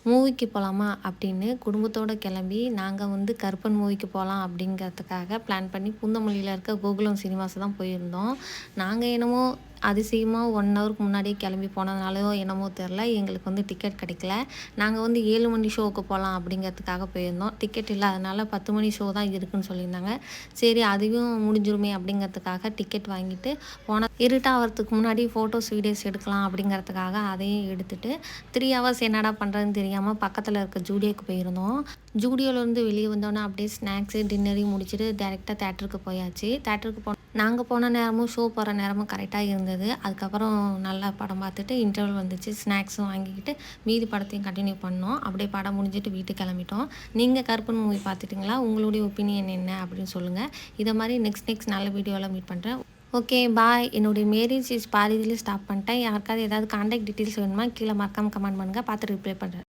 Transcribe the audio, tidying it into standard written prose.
மூவிக்கு போகலாமா அப்படின்னு குடும்பத்தோடு கிளம்பி நாங்கள் வந்து கருப்பன் மூவிக்கு போகலாம் அப்படிங்கிறதுக்காக பிளான் பண்ணி பூந்தமல்லியில் இருக்க கோகுலம் சினிமாஸ் தான் போயிருந்தோம். நாங்கள் என்னமோ அதிசயமாக 1 ஹவருக்கு முன்னாடியே கிளம்பி போனதுனாலயோ என்னமோ தெரில, எங்களுக்கு வந்து டிக்கெட் கிடைக்கல. நாங்கள் வந்து 7 மணி ஷோவுக்கு போகலாம் அப்படிங்கிறதுக்காக போயிருந்தோம். டிக்கெட் இல்லாதனால 10 மணி ஷோ தான் இருக்குன்னு சொல்லியிருந்தாங்க. சரி அதுவும் முடிஞ்சிருமே அப்படிங்கிறதுக்காக டிக்கெட் வாங்கிட்டு இருட்டாகிறதுக்கு முன்னாடி ஃபோட்டோஸ் வீடியோஸ் எடுக்கலாம் அப்படிங்கிறதுக்காக அதையும் எடுத்துட்டு 3 ஹவர்ஸ் என்னடா பண்ணுறதுன்னு தெரியாமல் பக்கத்தில் இருக்க ஜூடியோக்கு போயிருந்தோம். ஜூடியோலேருந்து வெளியே வந்தோன்னே அப்படியே ஸ்நாக்ஸு டின்னரையும் முடிச்சுட்டு டேரெக்டாக தேட்டருக்கு போயாச்சு. தேட்டருக்கு நாங்கள் போன நேரமும் ஷோ போகிற நேரமும் கரெக்டாக இருந்தது. அதுக்கப்புறம் நல்லா படம் பார்த்துட்டு இன்டர்வல் வந்துச்சு. ஸ்நாக்ஸும் வாங்கிக்கிட்டு மீதி படத்தையும் கண்டினியூ பண்ணோம். அப்படியே படம் முடிஞ்சிட்டு வீட்டுக்கு கிளம்பிட்டோம். நீங்கள் கருப்பன் மூவி பார்த்துட்டிங்களா? உங்களுடைய ஒப்பீனியன் என்ன அப்படின்னு சொல்லுங்கள். இதை மாதிரி நெக்ஸ்ட் நல்ல வீடியோவில் மீட் பண்ணுறேன். Okay bye. என்னுடைய மேரேஜ் பாதியிலே ஸ்டாப் பண்ணிட்டேன். யாருக்காவது ஏதாவது கான்டாக்ட் டீட்டெயில்ஸ் வேணுமா கீழே மறக்காமல் கமெண்ட் பண்ணுங்கள். பார்த்து ரிப்ளை பண்ணுறேன்.